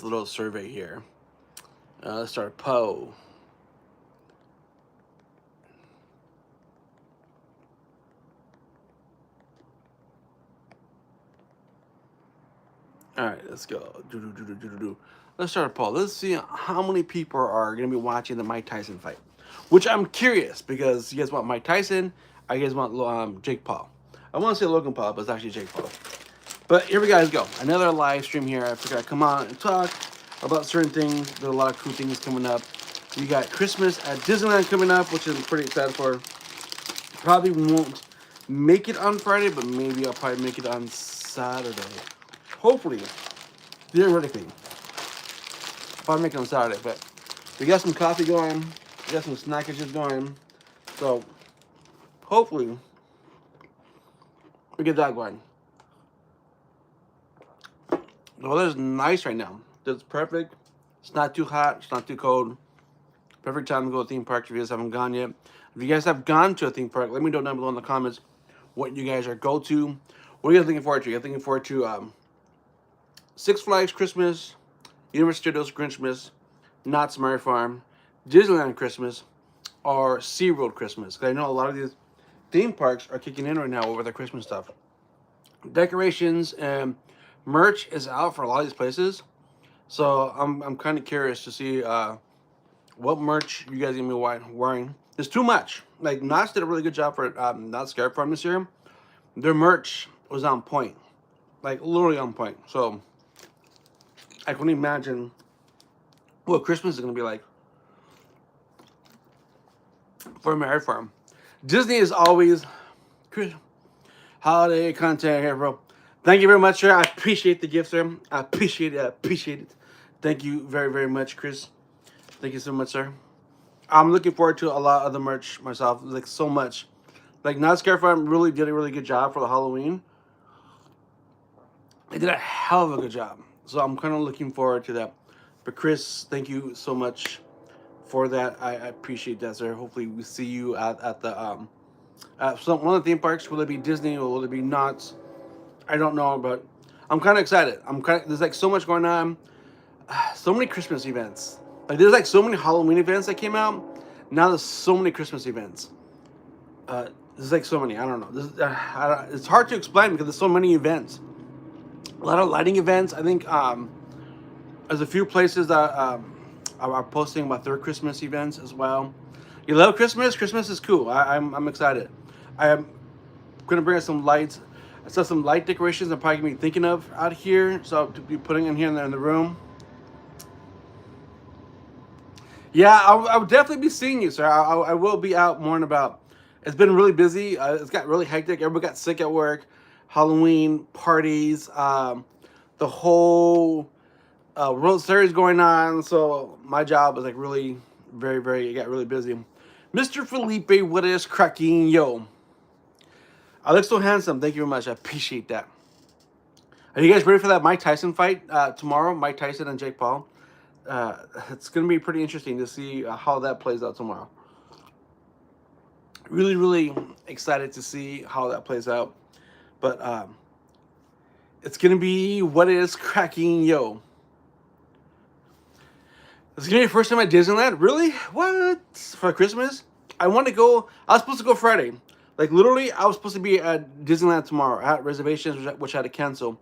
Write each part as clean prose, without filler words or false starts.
little survey here. Let's start a poll. All right, let's go. Let's start a poll. Let's see how many people are going to be watching the Mike Tyson fight. Which I'm curious because you guys want Mike Tyson, I guys want Jake Paul. I want to say Logan Paul, but it's actually Jake Paul. But here we guys go. Another live stream here. I figured I'd come on and talk about certain things. There's a lot of cool things coming up. We got Christmas at Disneyland coming up, which I'm pretty excited for. Probably won't make it on Friday, but maybe I'll probably make it on Saturday. Hopefully, theoretically, probably make it on Saturday. But we got some coffee going, we got some snackages going, so hopefully we get that going. The weather's nice right now. It's perfect. It's not too hot. It's not too cold. Perfect time to go to theme parks if you guys haven't gone yet. If you guys have gone to a theme park, let me know down below in the comments what you guys are go to. What are you guys looking forward to? You're looking forward to Six Flags Christmas, Universal Studios Christmas, Knott's Merry Farm, Disneyland Christmas, or SeaWorld Christmas? Because I know a lot of these theme parks are kicking in right now over their Christmas stuff. Decorations and merch is out for a lot of these places. So I'm kind of curious to see what merch you guys are gonna be wearing. There's too much. Like Knott's did a really good job for Knott's Scare Farm this year. Their merch was on point, like literally on point. So I couldn't imagine what Christmas is gonna be like for Merry Farm. Disney is always holiday content here, bro. Thank you very much, sir. I appreciate the gift, sir. I appreciate it. I appreciate it. Thank you very, very much, Chris. Thank you so much, sir. I'm looking forward to a lot of the merch myself. Like so much. Like Knott's Scare Farm really did a really good job for the Halloween. They did a hell of a good job. So I'm kind of looking forward to that. But Chris, thank you so much for that. I appreciate that, sir. Hopefully we see you at the one of the theme parks. Will it be Disney or will it be Knott's? I don't know, but I'm kind of excited. There's like so much going on. So many Christmas events. Like there's like so many Halloween events that came out. Now there's so many Christmas events. There's like so many. I don't know. It's hard to explain because there's so many events. A lot of lighting events. I think there's a few places that are posting about their Christmas events as well. You love Christmas? Christmas is cool. I'm excited. I am gonna bring us some lights. I saw some light decorations I'm probably gonna be thinking of out here, so I'll be putting in here in the room. Yeah, I will definitely be seeing you, sir. I will be out more and about. It's been really busy. It's got really hectic. Everybody got sick at work. Halloween parties, the whole World Series going on. So my job was like really, very, very. It got really busy. Mr. Felipe, what is cracking, yo? I look so handsome. Thank you very much. I appreciate that. Are you guys ready for that Mike Tyson fight tomorrow? Mike Tyson and Jake Paul. It's going to be pretty interesting to see how that plays out tomorrow. Really, really excited to see how that plays out. But it's going to be what is cracking, yo. It's going to be the first time at Disneyland? Really? What? For Christmas? I want to go. I was supposed to go Friday. Like, literally, I was supposed to be at Disneyland tomorrow. I had reservations, which I had to cancel.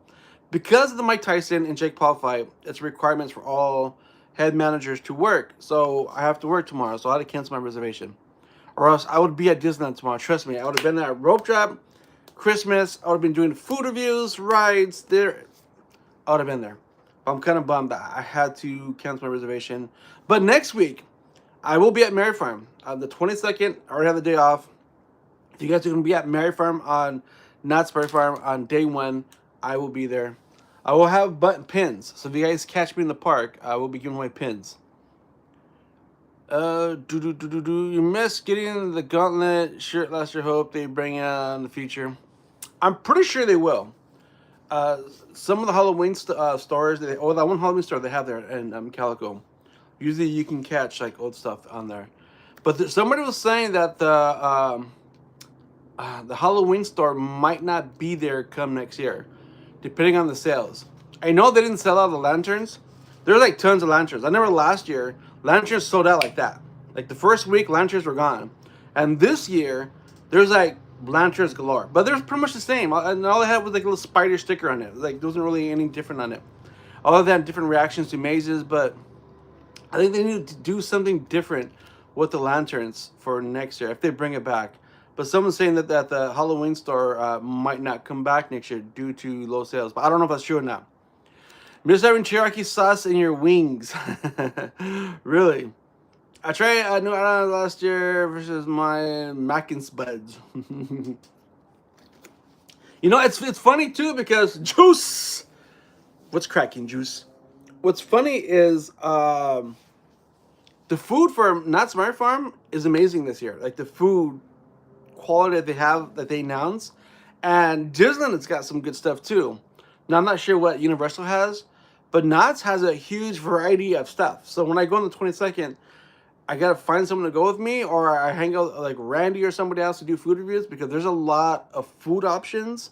Because of the Mike Tyson and Jake Paul fight, it's requirements for all head managers to work. So I have to work tomorrow. So I had to cancel my reservation. Or else I would be at Disneyland tomorrow. Trust me. I would have been there at Rope Drop, Christmas. I would have been doing food reviews, rides. There, I would have been there. But I'm kind of bummed that I had to cancel my reservation. But next week, I will be at Merry Farm. On the 22nd, I already have the day off. If you guys are going to be at Merry Farm on Knott's Merry Farm on day 1, I will be there. I will have button pins. So if you guys catch me in the park, I will be giving away pins. You missed getting the gauntlet shirt last year. Hope they bring it out in the future. I'm pretty sure they will. Some of the Halloween stores, that one Halloween store they have there in Calico. Usually you can catch like old stuff on there. But somebody was saying that the Halloween store might not be there come next year, depending on the sales. I know they didn't sell out the lanterns. There's like tons of lanterns. I remember last year lanterns sold out like that. Like the first week, lanterns were gone, and this year there's like lanterns galore. But they're pretty much the same, and all they had was like a little spider sticker on it. Like there wasn't really any different on it. All of them different reactions to mazes, but I think they need to do something different with the lanterns for next year if they bring it back. But someone's saying that the Halloween store might not come back next year due to low sales. But I don't know if that's true or not. Miss having teriyaki sauce in your wings. Really? I tried New Ireland last year versus my mac and spuds. You know, it's funny too because Juice. What's cracking, Juice? What's funny is the food for Knott's Berry Farm is amazing this year. Like the food quality that they have that they announce, and Disneyland has got some good stuff too. Now I'm not sure what Universal has, but Knott's has a huge variety of stuff. So when I go on the 22nd, I gotta find someone to go with me, or I hang out like Randy or somebody else to do food reviews because there's a lot of food options.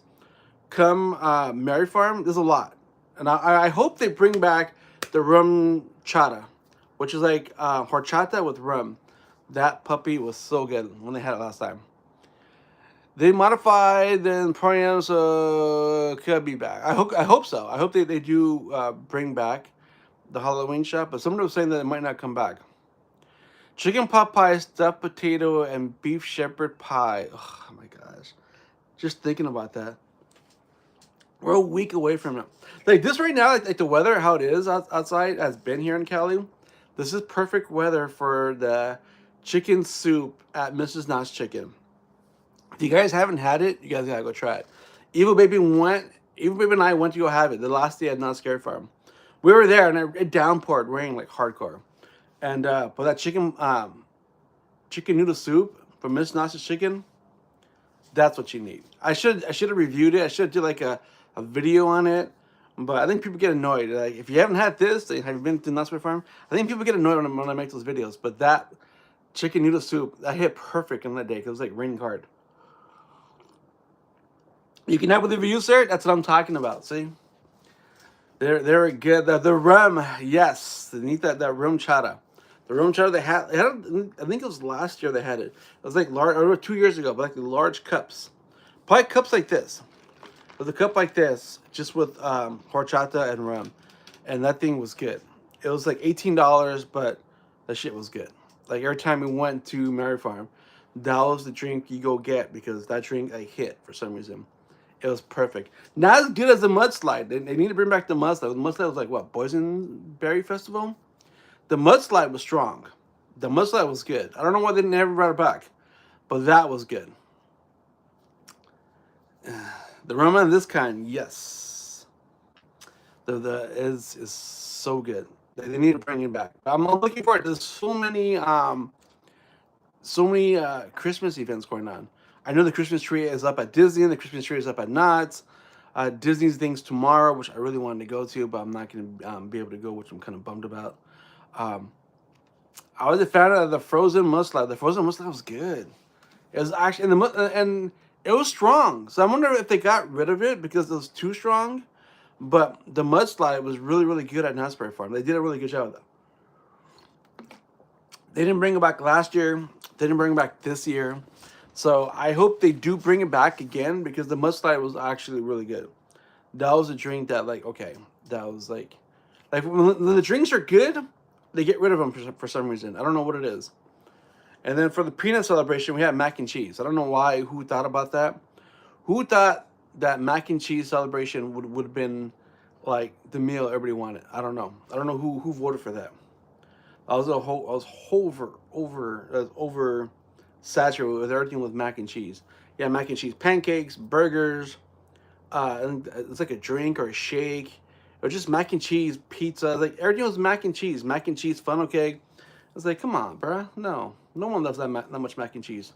Come Merry Farm, there's a lot, and I hope they bring back the rum chata, which is like horchata with rum. That puppy was so good when they had it last time. They modified, then programs could be back. I hope so. I hope they do bring back the Halloween shop, but someone was saying that it might not come back. Chicken pot pie, stuffed potato, and beef shepherd pie. Oh my gosh. Just thinking about that. We're a week away from it. Like this right now, like the weather, how it is outside, has been here in Cali. This is perfect weather for the chicken soup at Mrs. Knott's Chicken. If you guys haven't had it, you guys gotta go try it. Evil Baby and I went to go have it the last day at Knott's Scary Farm. We were there and it downpoured rain like hardcore. And but that chicken noodle soup from Miss Knott's Chicken, that's what you need. I should have reviewed it. I should do like a video on it. But I think people get annoyed. Like if you haven't had this, have you been to Knott's Berry Farm? I think people get annoyed when I make those videos. But that chicken noodle soup, that hit perfect on that day because it was like raining hard. You can have with the reviews there. That's what I'm talking about. See, they're good. The rum, yes, they need that rum chata. The rum chata they had I think it was last year they had it. It was like large, or 2 years ago, but like the large cups, probably cups like this. With a cup like this, just with horchata and rum, and that thing was good. It was like $18, but that shit was good. Like every time we went to Merry Farm, that was the drink you go get because that drink like hit for some reason. It was perfect. Not as good as the mudslide. They need to bring back the mudslide. The mudslide was like what, Boysenberry Festival? The mudslide was strong. The mudslide was good. I don't know why they never brought it back, but that was good. The rum of this kind, yes. The is so good. They need to bring it back. I'm looking forward. There's so many Christmas events going on. I know the Christmas tree is up at Disney. The Christmas tree is up at Knott's. Disney's things tomorrow, which I really wanted to go to, but I'm not going to be able to go, which I'm kind of bummed about. I was a fan of the frozen mudslide. The frozen mudslide was good. It was actually and it was strong. So I wonder if they got rid of it because it was too strong. But the mudslide was really, really good at Knott's Berry Farm. They did a really good job with that. They didn't bring it back last year. They didn't bring it back this year. So I hope they do bring it back again because the mudslide was actually really good. That was a drink that that was like when the drinks are good, they get rid of them for some reason. I don't know what it is. And then for the peanut celebration, we had mac and cheese. I don't know who thought about that. Who thought that mac and cheese celebration would have been the meal everybody wanted? I don't know. I don't know who voted for that. I was over saturated with everything with mac and cheese. Yeah, mac and cheese pancakes, burgers. It's like a drink or a shake, or just mac and cheese pizza. Like everything was mac and cheese funnel cake. I was like, come on, bruh. No one loves that much mac and cheese.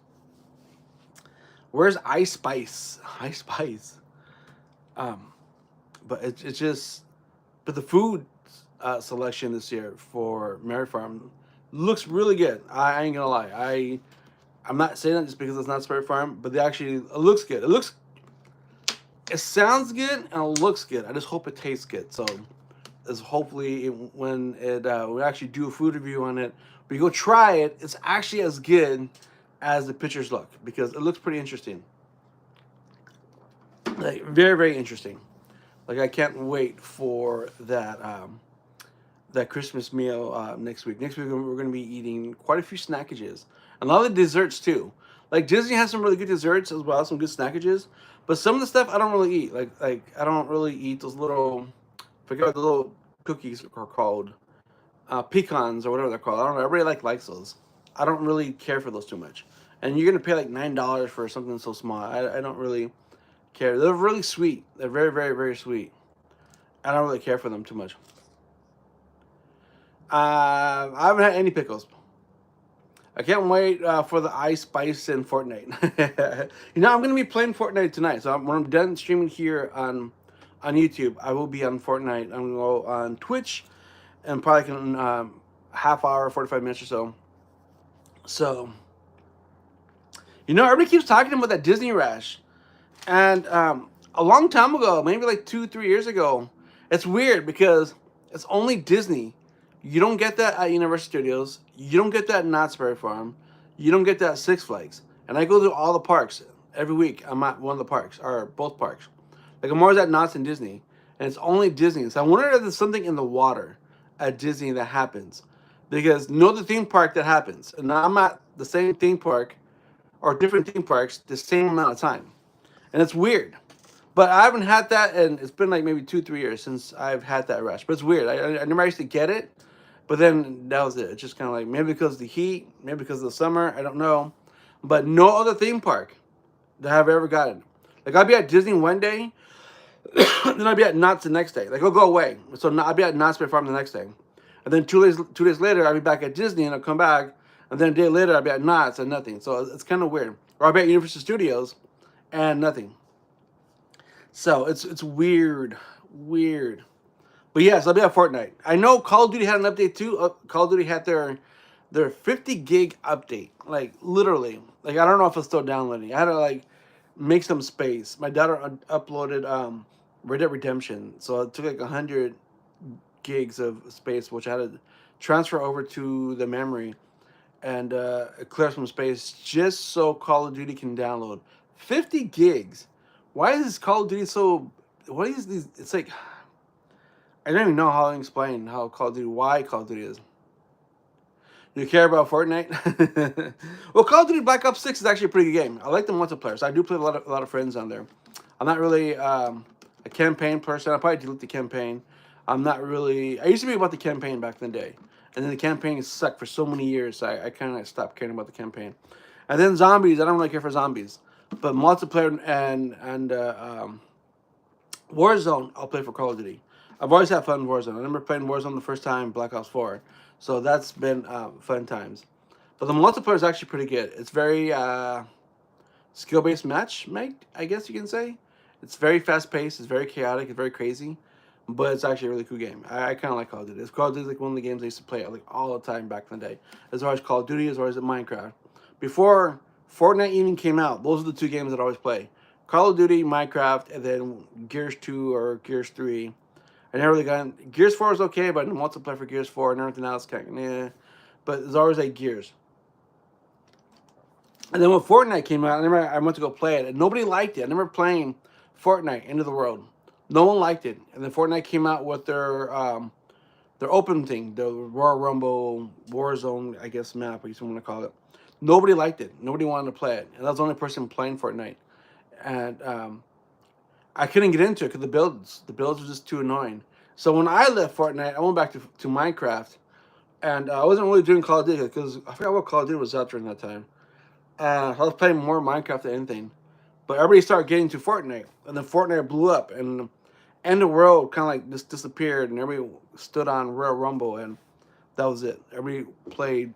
Where's Ice Spice? Ice Spice. But it's just, but the food selection this year for Merry Farm looks really good. I ain't gonna lie. I'm not saying that just because it's not Merry Farm, but it looks good. It sounds good and it looks good. I just hope it tastes good. So is hopefully when we actually do a food review on it, we go try it. It's actually as good as the pictures look because it looks pretty interesting. Like very very interesting. Like I can't wait for that Christmas meal next week. Next week we're going to be eating quite a few snackages, and a lot of the desserts too. Like Disney has some really good desserts as well, some good snackages. But some of the stuff I don't really eat. Like I don't really eat those little, I forget what the little cookies are called, pecans or whatever they're called. I don't know. Everybody likes those. I don't really care for those too much. And you're gonna pay like $9 for something so small. I don't really care. They're really sweet. They're very very very sweet. I don't really care for them too much. I haven't had any pickles. I can't wait for the Ice Spice in Fortnite. I'm gonna be playing Fortnite tonight. So when I'm done streaming here on YouTube, I will be on Fortnite. I'm gonna go on Twitch, and probably can half hour, 45 minutes or so. So everybody keeps talking about that Disney Rash, and a long time ago, maybe like 2, 3 years ago, it's weird because it's only Disney. You don't get that at Universal Studios. You don't get that at Knott's Berry Farm. You don't get that at Six Flags. And I go to all the parks every week. I'm at one of the parks, or both parks. Like I'm always at Knott's and Disney, and it's only Disney. So I wonder if there's something in the water at Disney that happens, because no other theme park that happens, and I'm at the same theme park or different theme parks the same amount of time, and it's weird. But I haven't had that, and it's been like maybe 2, 3 years since I've had that rush. But it's weird. I never used to get it, but then that was it. It's just kind of like maybe because of the heat, maybe because of the summer. I don't know, but no other theme park that I've ever gotten. Like I'll be at Disney one day, then I'll be at Knott's the next day. Like it'll go away. So I'll be at Knott's Berry Farm the next day, and then 2 days later I'll be back at Disney, and I'll come back, and then a day later I'll be at Knott's and nothing. So it's kind of weird. Or I'll be at Universal Studios, and nothing. So it's weird, weird. But yes, I'll be at Fortnite. I know Call of Duty had an update too. Call of Duty had their 50 gig update. Like literally. Like I don't know if it's still downloading. I had to like make some space. My daughter uploaded Red Dead Redemption, so it took like 100 gigs of space, which I had to transfer over to the memory and clear some space just so Call of Duty can download. 50 gigs. Why is this Call of Duty so? What is these? It's like I don't even know how to explain how Call of Duty, why Call of Duty is. Do you care about Fortnite? Well, Call of Duty Black Ops 6 is actually a pretty good game. I like the multiplayer, so I do play with a lot of friends on there. I'm not really a campaign person. I'll probably delete the campaign. I'm not really. I used to be about the campaign back in the day, and then the campaign sucked for so many years. So I kind of stopped caring about the campaign. And then zombies. I don't really care for zombies, but multiplayer and Warzone, I'll play for Call of Duty. I've always had fun in Warzone. I remember playing Warzone the first time, Black Ops 4. So that's been fun times. But the multiplayer is actually pretty good. It's very skill-based match, Mike, I guess you can say. It's very fast-paced. It's very chaotic. It's very crazy. But it's actually a really cool game. I kind of like Call of Duty. Call of Duty is like one of the games I used to play like all the time back in the day. As far as Call of Duty, as far as Minecraft. Before Fortnite even came out, those are the two games that I always play. Call of Duty, Minecraft, and then Gears 2 or Gears 3. I never really got in. Gears 4 is okay, but the multiplayer for Gears 4 and everything else kind of But there's always like Gears. And then when Fortnite came out, I went to go play it, and nobody liked it. I remember playing Fortnite, End of the World. No one liked it. And then Fortnite came out with their open thing, the Royal Rumble Warzone, I guess, map, or you want to call it. Nobody liked it. Nobody wanted to play it. And I was the only person playing Fortnite. And I couldn't get into it because the builds were just too annoying. So when I left Fortnite, I went back to Minecraft, and I wasn't really doing Call of Duty because I forgot what Call of Duty was out during that time. I was playing more Minecraft than anything. But everybody started getting to Fortnite, and then Fortnite blew up, and End of the World kind of like just disappeared, and everybody stood on Royal Rumble, and that was it. Everybody played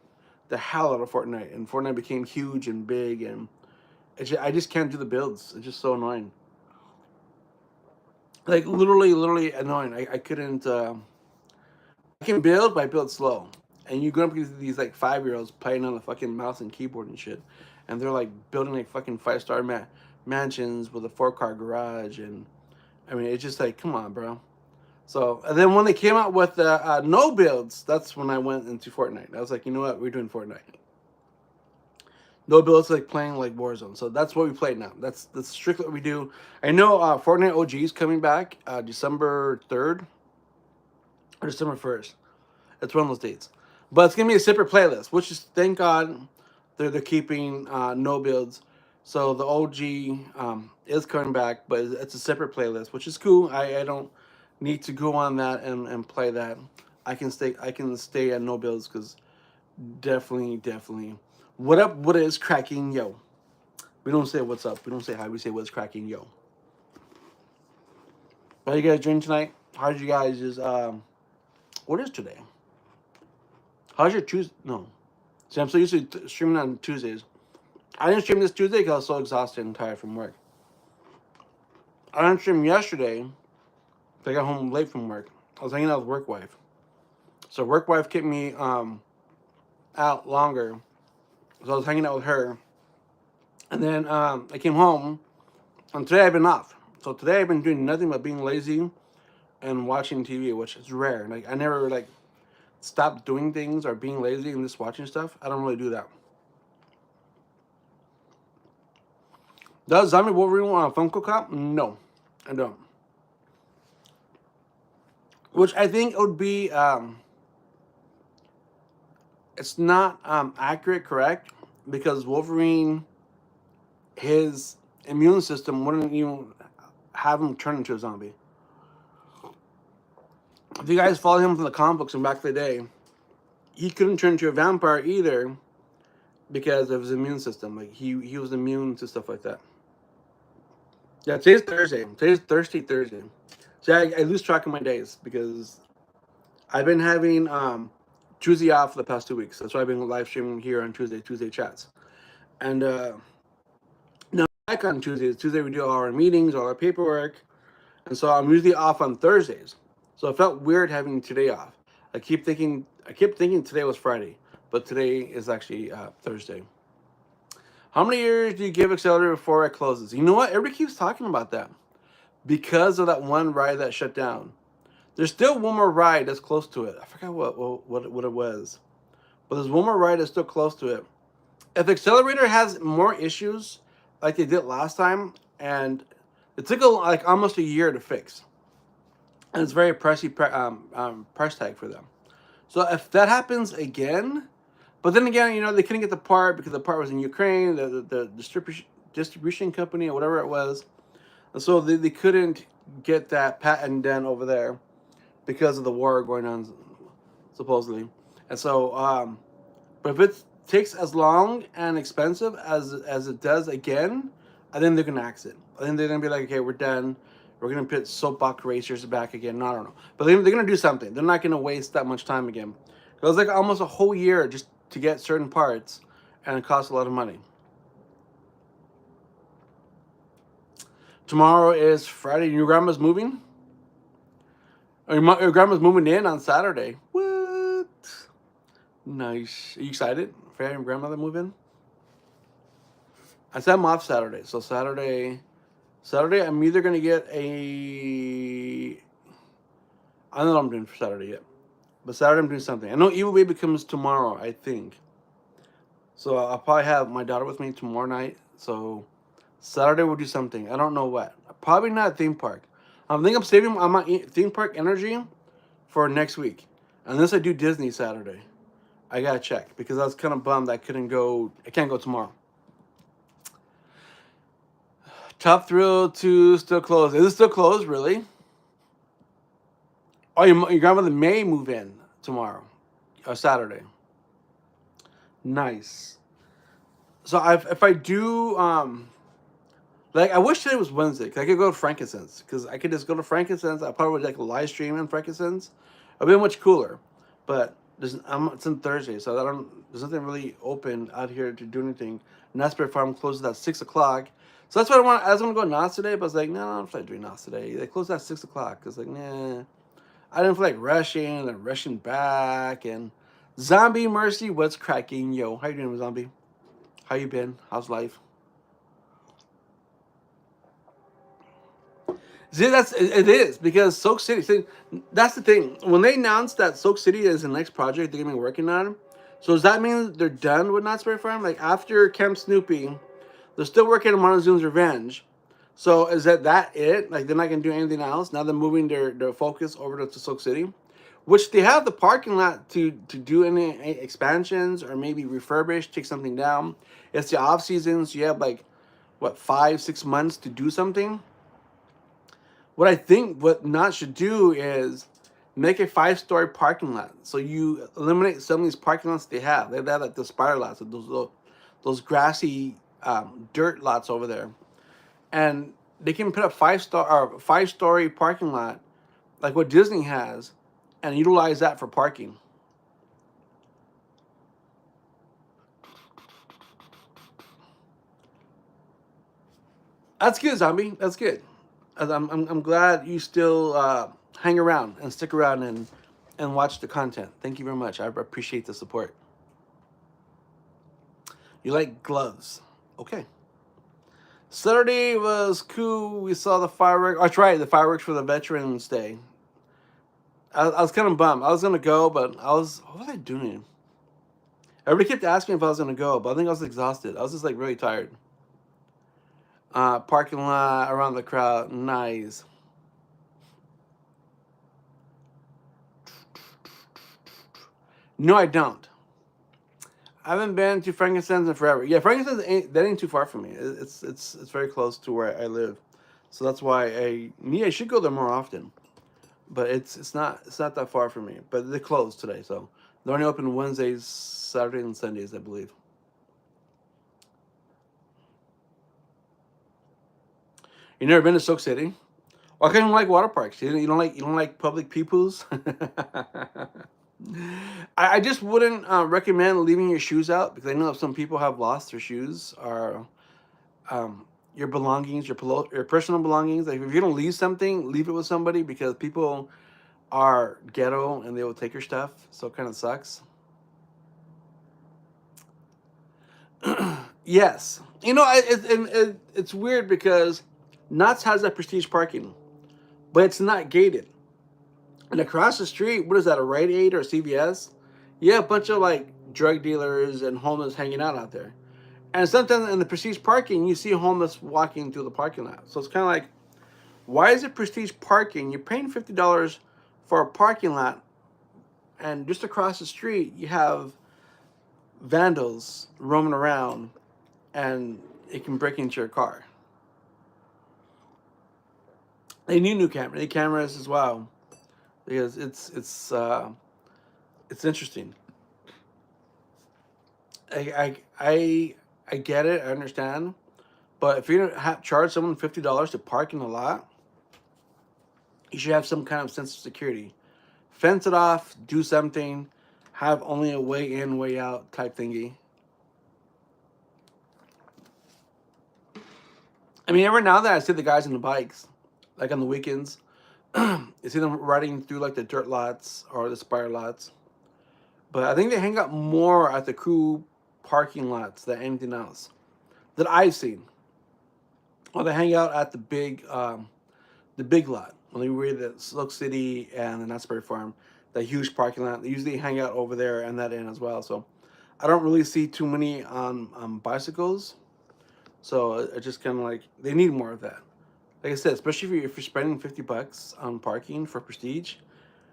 the hell out of Fortnite, and Fortnite became huge and big, and I just can't do the builds. It's just so annoying. Like literally annoying. I couldn't. I can build, but I build slow. And you go up to these like 5-year-olds playing on the fucking mouse and keyboard and shit, and they're like building like fucking 5-star mansions with a 4-car garage, and I mean it's just like, come on, bro. So, and then when they came out with the no builds, that's when I went into Fortnite. I was like, you know what, we're doing Fortnite. No builds, like playing like Warzone. So that's what we play now. That's strictly what we do. I know Fortnite OG is coming back December 3rd or December 1st. It's one of those dates. But it's gonna be a separate playlist, which is thank God they're keeping no builds. So the OG is coming back, but it's a separate playlist, which is cool. I don't need to go on that and play that. I can stay at no builds because definitely. What up? What is cracking, yo? We don't say what's up. We don't say hi. We say what's cracking, yo. What are you guys doing tonight? How did you guys just what is today? How's your Tuesday? No. See, I'm so used to streaming on Tuesdays. I didn't stream this Tuesday because I was so exhausted and tired from work. I didn't stream yesterday. I got home late from work. I was hanging out with work wife. So work wife kept me out longer. So I was hanging out with her. And then I came home. And today I've been off. So today I've been doing nothing but being lazy and watching TV, which is rare. Like I never like stop doing things or being lazy and just watching stuff. I don't really do that. Does Zombie Wolverine want a Funko Pop? No, I don't. Which I think it would be, it's not accurate, correct? Because Wolverine, his immune system wouldn't even have him turn into a zombie. If you guys follow him from the comic books from back in the day, he couldn't turn into a vampire either because of his immune system. Like he was immune to stuff like that. Yeah, today's Thursday. Today's Thirsty Thursday. See, I lose track of my days because I've been having Tuesday off for the past 2 weeks. That's why I've been live streaming here on Tuesday chats. And now back on Tuesdays. Tuesday we do all our meetings, all our paperwork, and so I'm usually off on Thursdays. So it felt weird having today off. I kept thinking today was Friday, but today is actually Thursday. How many years do you give Accelerator before it closes? You know what? Everybody keeps talking about that because of that one ride that shut down. There's still one more ride that's close to it. I forgot what it was, but there's one more ride that's still close to it. If Accelerator has more issues like they did last time, and it took like almost a year to fix, and it's very pricey price tag for them. So if that happens again, but then again, they couldn't get the part because the part was in Ukraine, the distribution company or whatever it was, and so they couldn't get that patent done over there because of the war going on, supposedly. And so, but if it takes as long and expensive as it does again, I think they're gonna axe it. I think they're gonna be like, okay, we're done. We're gonna put soapbox racers back again. No, I don't know, but they're gonna do something. They're not gonna waste that much time again. It was like almost a whole year just to get certain parts, and it costs a lot of money. Tomorrow is Friday. Your grandma's moving. Or your grandma's moving in on Saturday. What? Nice. Are you excited for having your grandmother move in? I said I'm off Saturday, so Saturday I'm either gonna get a. I don't know what I'm doing for Saturday yet, but Saturday I'm doing something. I know Evil Baby comes tomorrow, I think. So I'll probably have my daughter with me tomorrow night. So Saturday we'll do something. I don't know what. Probably not a theme park. I think I'm saving my theme park energy for next week, unless I do Disney Saturday. I gotta check because I was kind of bummed I couldn't go. I can't go tomorrow. Top Thrill 2 still closed. Is it still closed, really? Oh, your grandmother may move in tomorrow or Saturday. Nice. So if I do, like I wish today was Wednesday because I could go to Frankincense because I could just go to Frankincense. I probably would like a live stream in Frankincense. It'd be much cooler. But it's on Thursday, so there's nothing really open out here to do anything. Knott's Farm closes at 6 o'clock. So that's what I was gonna go Knott's today, but I was like, no, I don't feel like doing Knott's today. They closed at 6 o'clock. Cause like, nah, I didn't feel like rushing and rushing back. And Zombie Mercy, what's cracking, yo? How you doing, Zombie? How you been? How's life? See, it is because Soak City. See, that's the thing. When they announced that Soak City is the next project they're gonna be working on, so does that mean they're done with Knott's Berry Farm? Like after Camp Snoopy, they're still working on Montezuma's Revenge. So is that it? Like they're not gonna do anything else? Now they're moving their focus over to Soak City, which they have the parking lot to do any expansions or maybe refurbish, take something down. It's the off season, so you have like what 5 6 months to do something. What I think what Knott should do is make a 5-story parking lot. So you eliminate some of these parking lots they have. They have like the spider lots, those grassy dirt lots over there, and they can put a 5-story parking lot like what Disney has, and utilize that for parking. That's good, Zombie. That's good. I'm glad you still hang around and stick around and watch the content. Thank you very much. I appreciate the support. You like gloves? Okay. Saturday was cool. We saw the fireworks. Oh, that's right, the fireworks for the Veterans Day. I was kind of bummed. I was gonna go, but what was I doing? Everybody kept asking if I was gonna go, but I think I was exhausted. I was just like really tired. Parking lot around the crowd, nice. No, I don't. I haven't been to Frankenstein's in forever. Yeah, Frankenstein's ain't too far from me. It's very close to where I live, so that's why I should go there more often. But it's not that far from me. But they're closed today, so they're only open Wednesdays, Saturdays, and Sundays, I believe. You never been to Soak City? Why can't you like water parks? You don't like public peoples? I just wouldn't recommend leaving your shoes out because I know some people have lost their shoes or your belongings, your personal belongings. Like if you don't leave something, leave it with somebody because people are ghetto and they will take your stuff. So it kind of sucks. Yes, it's weird because Knott's has that prestige parking, but it's not gated. And across the street, what is that, a Rite Aid or a CVS? Yeah, a bunch of like drug dealers and homeless hanging out there. And sometimes in the prestige parking, you see homeless walking through the parking lot. So it's kind of like, why is it prestige parking? You're paying $50 for a parking lot, and just across the street, you have vandals roaming around, and it can break into your car. They need new cameras as well, because it's interesting. I get it. I understand. But if you're gonna charge someone $50 to park in a lot, you should have some kind of sense of security. Fence it off. Do something. Have only a way in, way out type thingy. I mean, every now and then I see the guys on the bikes, like on the weekends. You see them riding through like the dirt lots or the spire lots. But I think they hang out more at the crew parking lots than anything else that I've seen. Or they hang out at the big lot when they were at Sloke City and the Knott's Berry Farm, that huge parking lot. They usually hang out over there and that end as well. So I don't really see too many on bicycles. So I just kind of like they need more of that. Like I said, especially if you're spending $50 on parking for Prestige.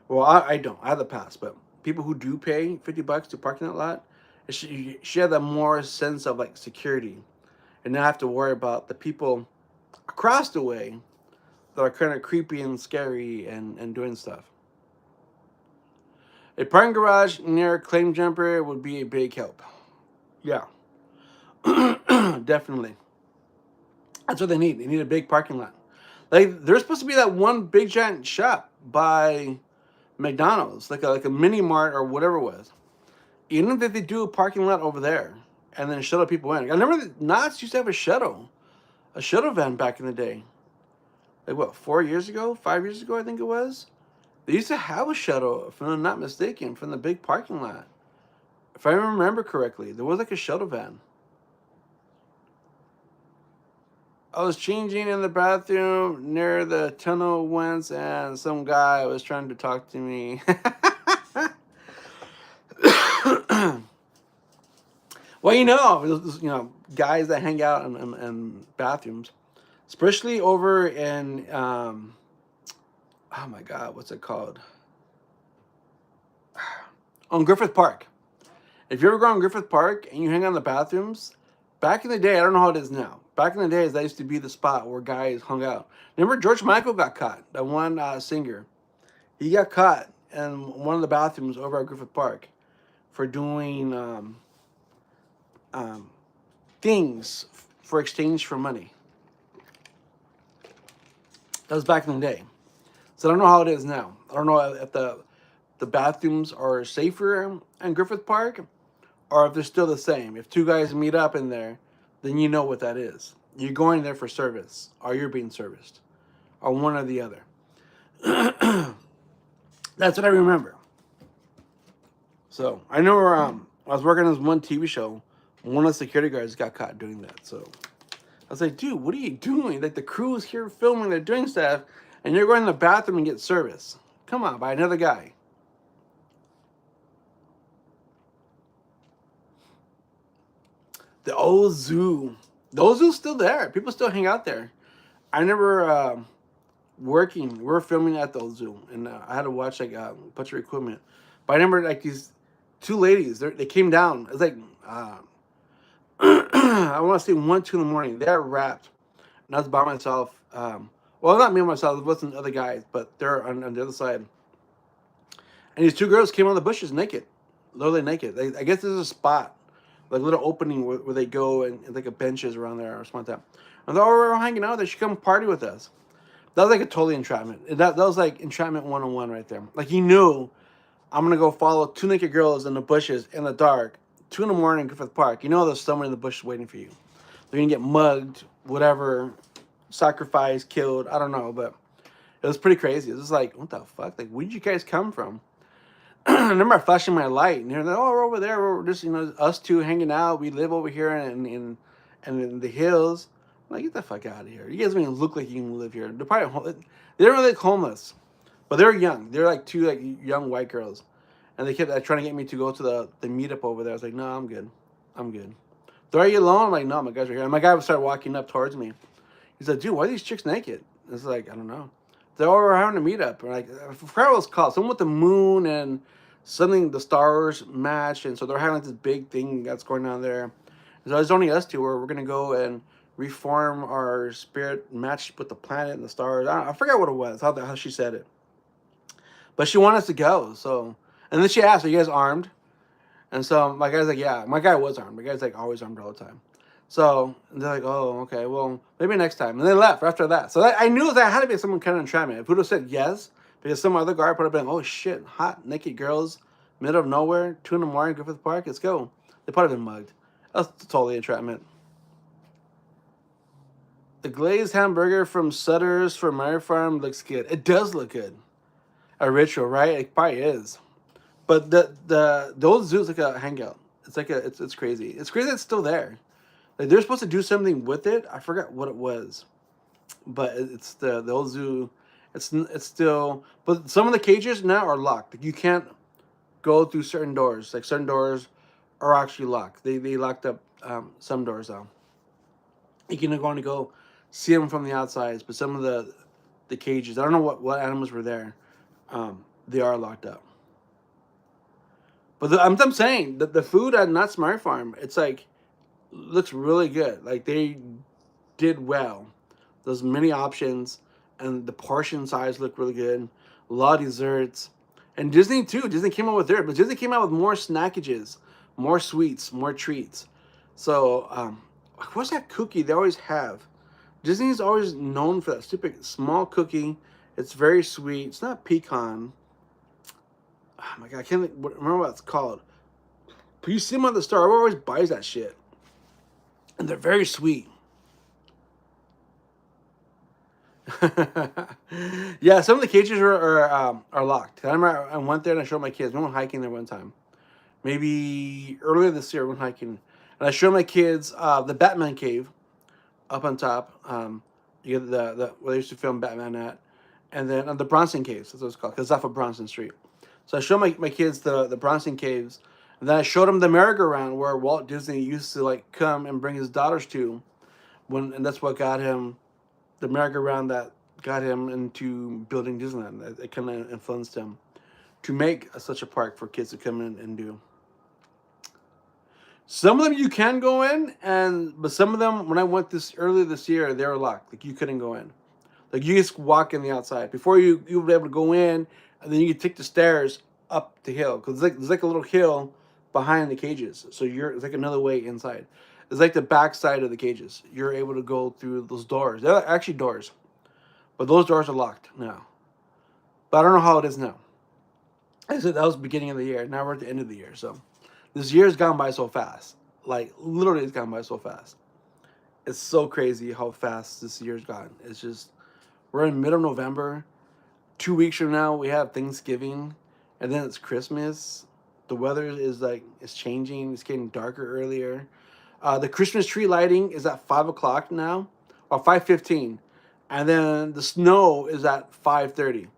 Well, I don't. I have the pass, but people who do pay $50 to park in that lot, it should have that more sense of like security, and not have to worry about the people across the way that are kind of creepy and scary and doing stuff. A parking garage near Claim Jumper would be a big help. Yeah, definitely. That's what they need. They need a big parking lot. Like there's supposed to be that one big giant shop by McDonald's, like a mini mart or whatever it was. Even if they do a parking lot over there and then shuttle people in. I remember the Knott's used to have a shuttle van back in the day. Like what, 4 years ago, 5 years ago, I think it was. They used to have a shuttle, if I'm not mistaken, from the big parking lot. If I remember correctly, there was like a shuttle van. I was changing in the bathroom near the tunnel once, and some guy was trying to talk to me. Well, guys that hang out in bathrooms, especially over in oh my God, what's it called? On Griffith Park. If you ever go on Griffith Park and you hang out in the bathrooms, back in the day, I don't know how it is now. Back in the days, that used to be the spot where guys hung out. Remember, George Michael got caught. That one singer, he got caught in one of the bathrooms over at Griffith Park for doing um, things for exchange for money. That was back in the day. So I don't know how it is now. I don't know if the bathrooms are safer in Griffith Park or if they're still the same. If two guys meet up in there, then you know what that is. You're going there for service, or you're being serviced, or one or the other. That's what I remember. So I know I was working on this one TV show. One of the security guards got caught doing that. So I was like, dude, what are you doing? Like the crew is here filming, they're doing stuff, and you're going to the bathroom and get service. Come on, by another guy. The old zoo. The old zoo's still there. People still hang out there. I never working. We were filming at the old zoo, and I had to watch like a bunch of equipment. But I remember like these two ladies. They came down. It was like I want to say 1, 2 in the morning. They're wrapped, and I was by myself. Well, not me and myself. It wasn't other guys, but they're on the other side. And these two girls came out of the bushes naked, literally naked. I guess there's a spot, like a little opening where they go and like a benches around there or something like that. And they're all hanging out there. She come party with us. That was like a totally entrapment. That was like entrapment 101 right there. Like he knew I'm gonna go follow two naked girls in the bushes in the dark, 2 in the morning, Griffith Park. You know there's someone in the bushes waiting for you. They're gonna get mugged, whatever, sacrificed, killed. I don't know, but it was pretty crazy. It was like, what the fuck? Like, where did you guys come from? I remember flashing my light, and they're like, "Oh, we're over there. We're just, us two hanging out. We live over here in the hills." I'm like, get the fuck out of here. You guys don't even look like you can live here. They're probably they don't really look homeless, but they're young. They're like two like young white girls, and they kept trying to get me to go to the meetup over there. I was like, no, I'm good. I'm good. Are you alone? I'm like, no, my guys are here. And my guy would start walking up towards me. He's like, dude, why are these chicks naked? It's like, I don't know. They all were having a meetup. And like, I forgot what it's called. Something with the moon and something, the stars match. And so they're having like this big thing that's going on there. So it's only us two where we're going to go and reform our spirit matched with the planet and the stars. I forgot what it was, how she said it. But she wanted us to go. So, and then she asked, are you guys armed? And so my guy's like, yeah. My guy was armed. My guy's like always armed all the time. So they're like, oh, okay, well, maybe next time. And they left after that. So I knew that had to be someone kind of entrapment. If we would have said yes, because some other guard would have been, oh shit, hot, naked girls, middle of nowhere, 2 in the morning, Griffith Park, let's go. They probably been mugged. That's totally entrapment. The glazed hamburger from Sutter's for Mary Farm looks good. It does look good. A ritual, right? It probably is. But the old zoo's like a hangout. It's like it's crazy. It's crazy it's still there. Like they're supposed to do something with it. I forgot what it was, but it's the old zoo. It's still, but some of the cages now are locked. Like you can't go through certain doors. Like certain doors are actually locked. They locked up some doors though. You can only go see them from the outside, but some of the cages, I don't know what animals were there. They are locked up. But I'm saying that the food at Not Smart Farm, it's like looks really good. Like they did well. There's many options, and the portion size looked really good. A lot of desserts, and Disney too. Disney came out with theirs, but Disney came out with more snackages, more sweets, more treats. So, what's that cookie they always have? Disney's always known for that stupid small cookie. It's very sweet. It's not pecan. Oh my god, I can't remember what it's called. But you see them on the store. Everyone always buys that shit, and they're very sweet. Yeah, some of the cages are locked. I remember I went there and I showed my kids. We went hiking there one time, maybe earlier this year. We went hiking, and I showed my kids the Batman cave, up on top. You get the where they used to film Batman at, and then the Bronson Caves. That's what it's called, because it's off of Bronson Street. So I showed my kids the Bronson Caves, and then I showed them the merry-go-round where Walt Disney used to like come and bring his daughters to, and that's what got him the merry-go-round that got him into building Disneyland. It kind of influenced him to make such a park for kids to come in and do. Some of them you can go in, but some of them when I went this earlier this year, they were locked. Like you couldn't go in. Like you just walk in the outside before you would be able to go in, and then you could take the stairs up the hill because there's like a little hill behind the cages. So it's like another way inside. It's like the back side of the cages. You're able to go through those doors. They're actually doors, but those doors are locked now. But I don't know how it is now. I said that was the beginning of the year. Now we're at the end of the year. So this year's gone by so fast. Like literally, it's gone by so fast. It's so crazy how fast this year's gone. It's just we're in middle of November. 2 weeks from now, we have Thanksgiving, and then it's Christmas. The weather is like it's changing. It's getting darker earlier. The Christmas tree lighting is at 5 o'clock now, or 5:15, and then the snow is at 5:30.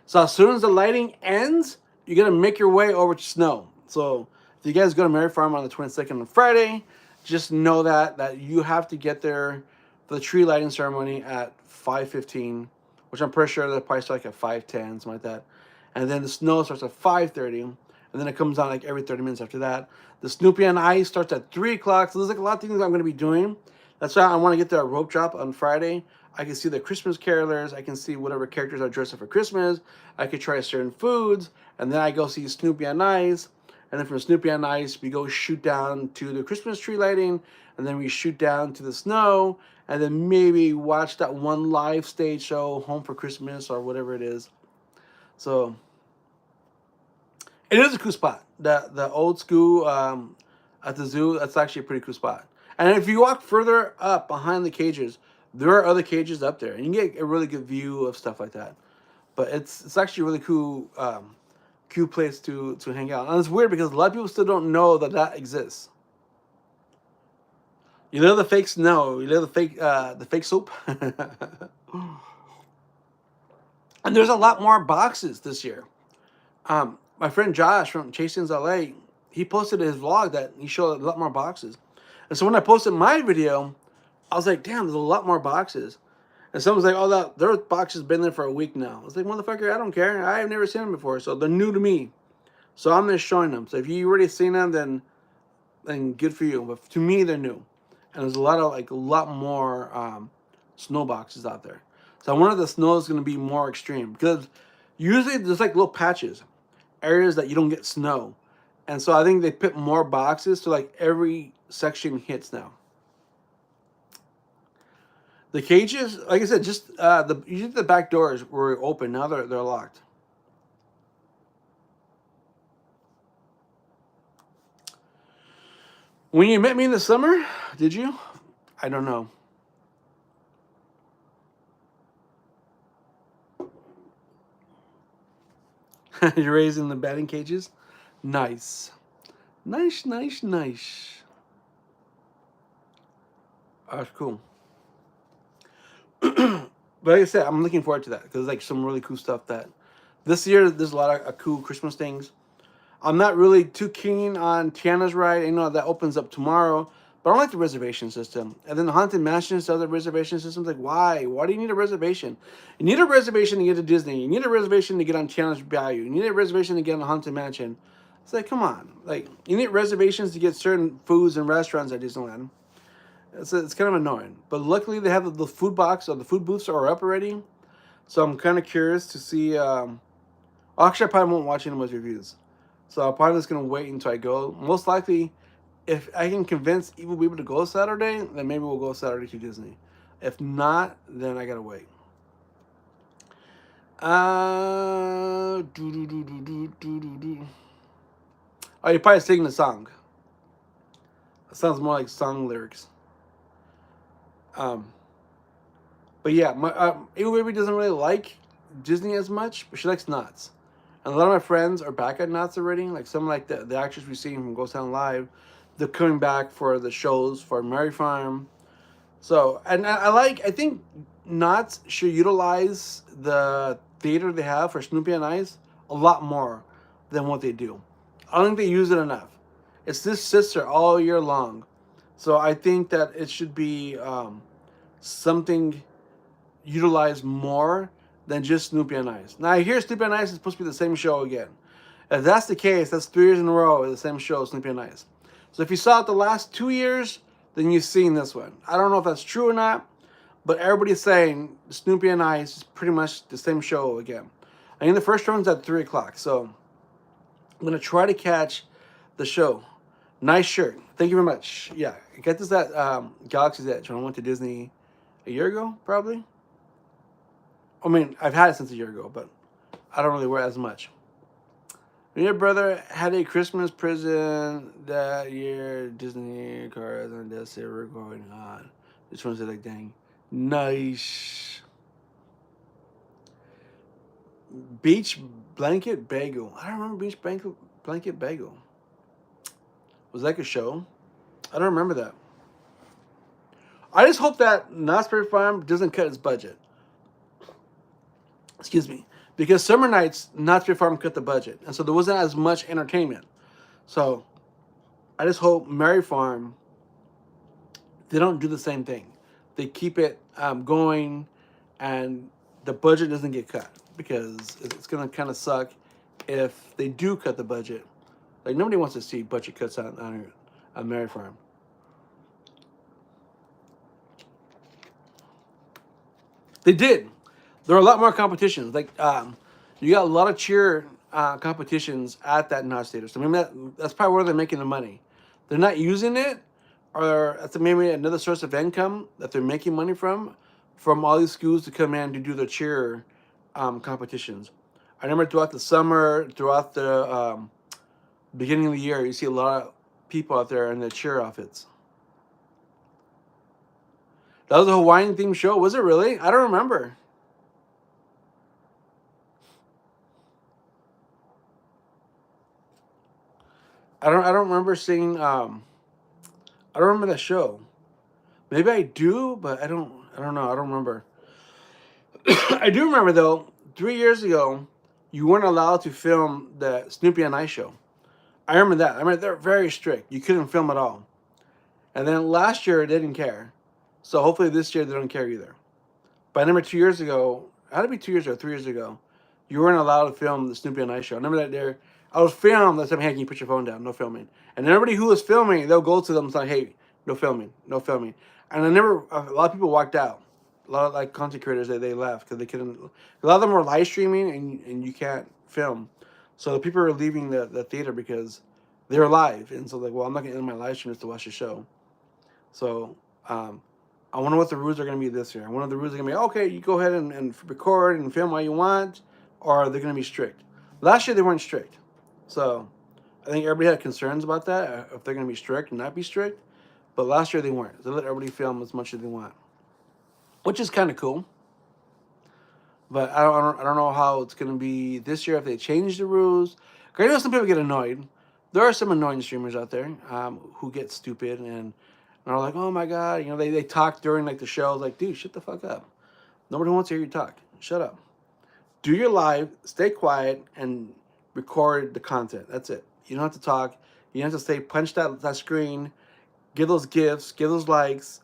So as soon as the lighting ends, you're gonna make your way over to snow. So if you guys go to Merry Farm on the 22nd on Friday, just know that you have to get there for the tree lighting ceremony at 5:15, which I'm pretty sure they'll probably start like at 5:10, something like that. And then the snow starts at 5:30, and then it comes down like every 30 minutes after that. The Snoopy on Ice starts at 3 o'clock. So there's like a lot of things I'm going to be doing. That's why I want to get to a rope drop on Friday. I can see the Christmas carolers. I can see whatever characters are dressed up for Christmas. I could try certain foods. And then I go see Snoopy on Ice. And then from Snoopy on Ice, we go shoot down to the Christmas tree lighting. And then we shoot down to the snow. And then maybe watch that one live stage show, Home for Christmas or whatever it is. So it is a cool spot. The old school at the zoo, that's actually a pretty cool spot. And if you walk further up behind the cages, there are other cages up there, and you can get a really good view of stuff like that. But it's actually a really cool place to hang out. And it's weird because a lot of people still don't know that exists. You know the fake snow. You know the fake soap. And there's a lot more boxes this year. My friend Josh from Chasing's LA, he posted his vlog that he showed a lot more boxes. And so when I posted my video, I was like, damn, there's a lot more boxes. And someone's like, oh, their box has been there for a week now. I was like, motherfucker, I don't care. I've never seen them before. So they're new to me. So I'm just showing them. So if you already seen them, then good for you. But to me, they're new. And there's a lot more snow boxes out there. So I wonder if the snow is going to be more extreme. Because usually there's like little patches, areas that you don't get snow. And so I think they put more boxes so like every section hits now. The cages, like I said, just usually the back doors were open. Now they're locked. When you met me in the summer, did you? I don't know. You're raising the batting cages? Nice. Nice. That's cool. But like I said, I'm looking forward to that because like some really cool stuff that this year there's a lot of cool Christmas things. I'm not really too keen on Tiana's ride. You know that opens up tomorrow, but I don't like the reservation system. And then the Haunted Mansion does the reservation system. Like, why? Why do you need a reservation? You need a reservation to get to Disney. You need a reservation to get on Tiana's Bayou. You need a reservation to get on the Haunted Mansion. It's like, come on. Like, you need reservations to get certain foods and restaurants at Disneyland. It's kind of annoying. But luckily, they have the food box or the food booths are up already. So I'm kind of curious to see. Actually, I probably won't watch anyone's reviews. So I'm probably just going to wait until I go. Most likely, if I can convince Evil people to go Saturday, then maybe we'll go Saturday to Disney. If not, then I got to wait. Oh, you're probably singing the song. It sounds more like song lyrics. But yeah, my Evil Baby doesn't really like Disney as much, but she likes Knott's. And a lot of my friends are back at Knott's already. Like some like the actors we've seen from Ghost Town Live, they're coming back for the shows for Merry Farm. So, and I think Knott's should utilize the theater they have for Snoopy and Ice a lot more than what they do. I don't think they use it enough. It's this sister all year long. So I think that it should be something utilized more than just Snoopy and Ice. Now I hear Snoopy and Ice is supposed to be the same show again. If that's the case, that's 3 years in a row the same show, Snoopy and Ice. So if you saw it the last 2 years, then you've seen this one. I don't know if that's true or not, but everybody's saying Snoopy and Ice is pretty much the same show again. I think the first one's at 3 o'clock, so I'm gonna try to catch the show. Nice shirt. Thank you very much. Yeah, I got this at Galaxy's Edge when I went to Disney a year ago, probably. I mean, I've had it since a year ago, but I don't really wear it as much. Your brother had a Christmas present that year. Disney cars and that's it. We're going on. This one's like, dang, nice. Beach blanket bagel. I don't remember beach blanket bagel. Was that like a show? I don't remember that. I just hope that Knott's Berry Farm doesn't cut its budget. Excuse me, because Summer Nights, Knott's Berry Farm cut the budget, and so there wasn't as much entertainment. So I just hope Merry Farm they don't do the same thing. They keep it going, and the budget doesn't get cut because it's gonna kind of suck if they do cut the budget. Like nobody wants to see budget cuts on Merry Farm. They did. There are a lot more competitions. Like you got a lot of cheer competitions at that Knott's Theater. So maybe that's probably where they're making the money. They're not using it, or that's maybe another source of income that they're making money from all these schools to come in to do their cheer competitions. I remember throughout the summer, throughout the beginning of the year, you see a lot of people out there in their cheer outfits. That was a Hawaiian themed show, was it really? I don't remember. I don't remember seeing I don't remember that show. Maybe I do, but I don't know. I don't remember. I do remember though, 3 years ago, you weren't allowed to film the Snoopy and Ice show. I remember that. I remember they're very strict. You couldn't film at all. And then last year they didn't care. So hopefully this year they don't care either. But I remember 2 years ago, had to be 2 years or 3 years ago, you weren't allowed to film the Snoopy and Ice show. I remember that there. I was filmed. That's hey, can you put your phone down? No filming. And everybody who was filming, they'll go to them and say, hey, no filming, no filming. And I never. A lot of people walked out. A lot of like content creators they left because they couldn't. A lot of them were live streaming and you can't film. So the people are leaving the theater because they're live and so like, well, I'm not gonna end my live stream just to watch the show. So I wonder what the rules are going to be this year. I wonder if the rules are going to be okay. You go ahead and record and film all you want, or are they going to be strict? Last year they weren't strict, so I think everybody had concerns about that if they're going to be strict and not be strict. But last year they weren't. They let everybody film as much as they want, which is kind of cool. But I don't know how it's going to be this year if they change the rules. I know some people get annoyed. There are some annoying streamers out there who get stupid and are like, oh my god, they talk during like the show, like, dude, shut the fuck up. Nobody wants to hear you talk. Shut up. Do your live, stay quiet, and record the content. That's it. You don't have to talk. You don't have to stay punch that screen, give those gifts, give those likes,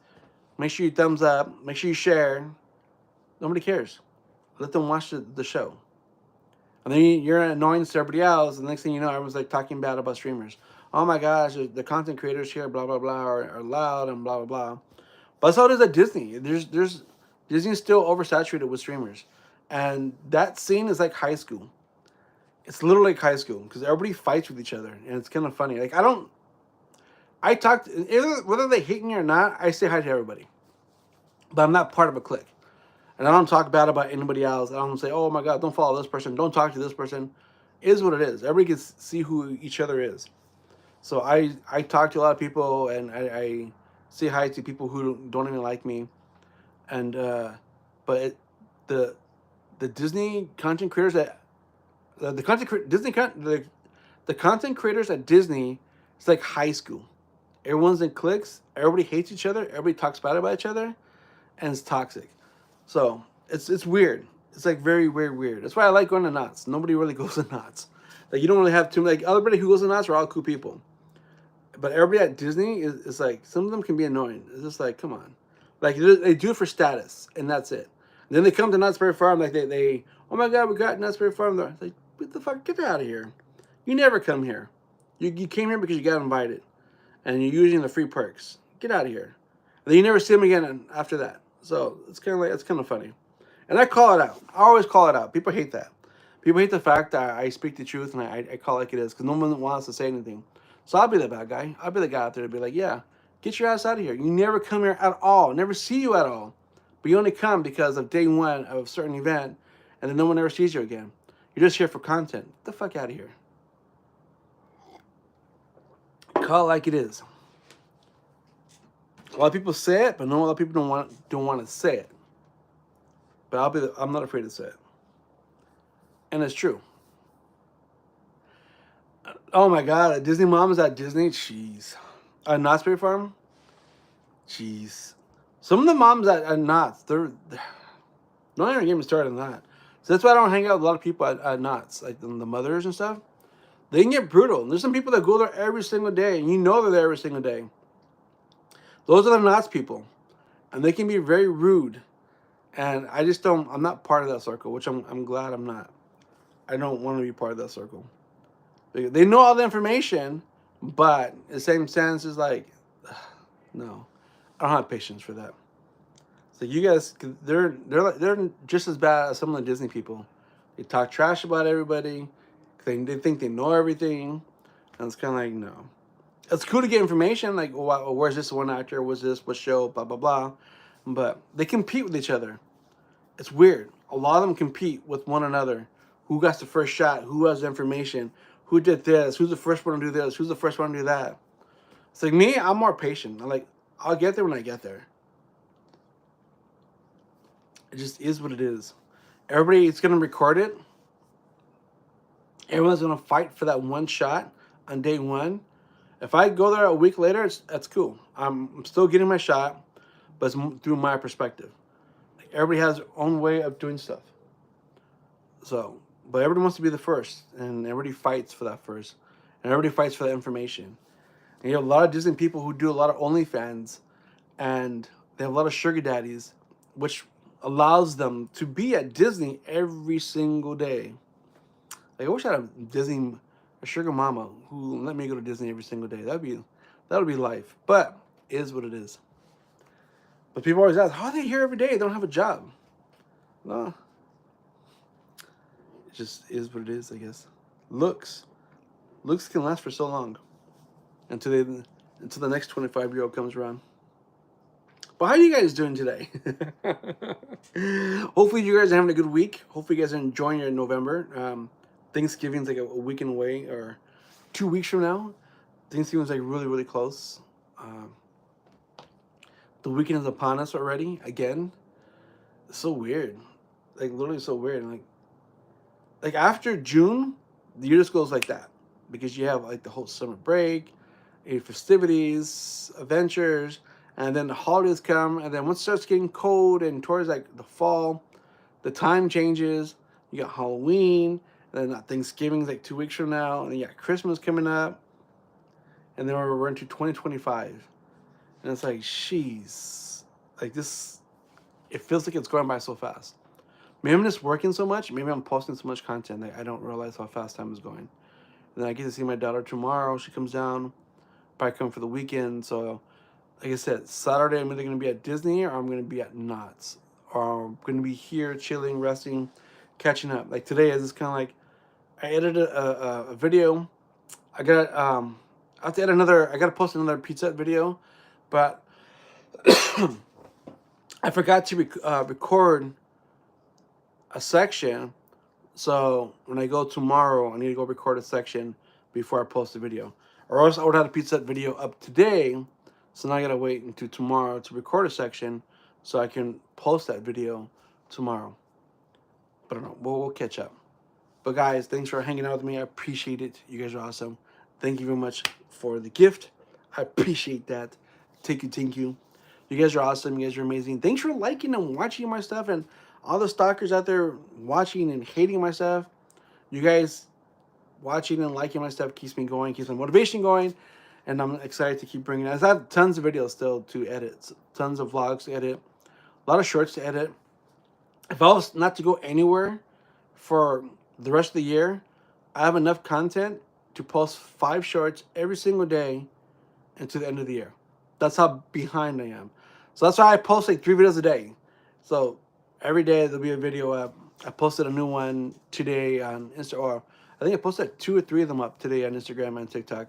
make sure you thumbs up, make sure you share. Nobody cares. Let them watch the show. And then you're annoying to everybody else, and the next thing you know, everyone's like talking bad about streamers. Oh my gosh, the content creators here, blah blah blah, are loud and blah blah blah. But that's how it is at Disney. There's Disney's still oversaturated with streamers, and that scene is like high school. It's literally like high school because everybody fights with each other, and it's kind of funny. Like I talk whether they hate me or not. I say hi to everybody, but I'm not part of a clique. And I don't talk bad about anybody else. I don't say, oh my God, don't follow this person. Don't talk to this person. It is what it is. Everybody can see who each other is. So I talk to a lot of people and I say hi to people who don't even like me. And but the Disney content creators that the content creators at Disney, it's like high school. Everyone's in cliques. Everybody hates each other. Everybody talks bad about each other, and it's toxic. So it's weird. It's like very weird. That's why I like going to knots. Nobody really goes to knots. Like you don't really have too like everybody who goes to knots are all cool people. But everybody at Disney is like some of them can be annoying. It's just like come on, like they do it for status and that's it. And then they come to Knott's Berry Farm like they oh my god we got Knott's Berry Farm there. It's like what the fuck, get out of here. You never come here. You came here because you got invited and you're using the free perks. Get out of here. And then you never see them again after that. So it's kind of like it's kind of funny. And I call it out. I always call it out. People hate that. People hate the fact that I speak the truth and I call it like it is because no one wants to say anything. So I'll be the bad guy. I'll be the guy out there to be like, yeah, get your ass out of here. You never come here at all. Never see you at all. But you only come because of day one of a certain event and then no one ever sees you again. You're just here for content. Get the fuck out of here. Call it like it is. A lot of people say it, but no, a lot of people don't want to say it. But I'm not afraid to say it. And it's true. Oh my god, a Disney mom is at Disney? Jeez. A Knott's Berry Farm? Jeez. Some of the moms at Knott's, don't even get me started on that. So that's why I don't hang out with a lot of people at Knott's, like the mothers and stuff. They can get brutal. There's some people that go there every single day, and you know they're there every single day. Those are the Knott's people. And they can be very rude. And I just don't, I'm not part of that circle, which I'm glad I'm not. I don't want to be part of that circle. They know all the information, but in the same sense, is like, no, I don't have patience for that. So you guys, they're just as bad as some of the Disney people. They talk trash about everybody. They think they know everything, and it's kind of like no. It's cool to get information, like where's this one actor, what's this, what show, blah blah blah, but they compete with each other. It's weird. A lot of them compete with one another. Who got the first shot? Who has the information? Who did this? Who's the first one to do this? Who's the first one to do that? It's like me, I'm more patient. I'll get there when I get there. It just is what it is. Everybody's gonna record it. Everyone's gonna fight for that one shot on day one. If I go there a week later, that's cool. I'm still getting my shot, but it's through my perspective. Like everybody has their own way of doing stuff. So, but everybody wants to be the first, and everybody fights for that first, and everybody fights for that information. And you have a lot of Disney people who do a lot of OnlyFans, and they have a lot of sugar daddies, which allows them to be at Disney every single day. Like I wish I had a sugar mama who let me go to Disney every single day. That'd be life. But it is what it is. But people always ask, how are they here every day? They don't have a job. No. It just is what it is, I guess. Looks can last for so long until the next 25-year-old comes around. But how are you guys doing today? Hopefully you guys are having a good week. Hopefully you guys are enjoying your November. Thanksgiving's like a weekend away, or 2 weeks from now. Thanksgiving's like really close. The weekend is upon us already. Again, it's so weird. Like literally so weird. Like after June, the year just goes like that because you have like the whole summer break, festivities, adventures, and then the holidays come, and then once it starts getting cold and towards like the fall, the time changes. You got Halloween, and then Thanksgiving's like 2 weeks from now, and then you got Christmas coming up, and then we're into 2025, and it's like, jeez, like this, it feels like it's going by so fast. Maybe I'm just working so much. Maybe I'm posting so much content that I don't realize how fast time is going. And then I get to see my daughter tomorrow. She comes down, probably come for the weekend. So, like I said, Saturday I'm either going to be at Disney or I'm going to be at Knott's. Or I'm going to be here chilling, resting, catching up. Like today is just kind of like, I edited a video. I have to I got to post another pizza video. But I forgot to record a section, so when I go tomorrow I need to go record a section before I post the video, or else I would have a pizza video up today, so now I gotta wait until tomorrow to record a section so I can post that video tomorrow. But I don't know, we'll catch up. But guys, thanks for hanging out with me. I appreciate it. You guys are awesome. Thank you very much for the gift I appreciate that. Thank you, thank you. You guys are awesome. You guys are amazing. Thanks for liking and watching my stuff, and all the stalkers out there watching and hating my stuff. You guys watching and liking my stuff keeps me going, keeps my motivation going, and I'm excited to keep bringing it. I have tons of videos still to edit, tons of vlogs to edit, a lot of shorts to edit. If I was not to go anywhere for the rest of the year, I have enough content to post 5 shorts every single day until the end of the year. That's how behind I am. So that's why I post like 3 videos a day. So every day there'll be a video up. I posted a new one today on Insta, or I think I posted 2 or 3 of them up today on Instagram and TikTok.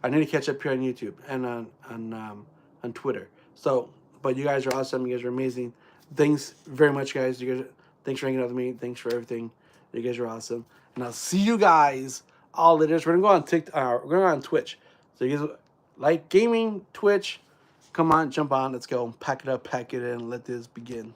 I need to catch up here on YouTube and on Twitter. So, but you guys are awesome. You guys are amazing. Thanks very much, guys. You guys, thanks for hanging out with me. Thanks for everything. You guys are awesome. And I'll see you guys all later. We're gonna go on TikTok. We're gonna go on Twitch. So you guys like gaming, Twitch. Come on, jump on. Let's go. Pack it up, pack it in. Let this begin.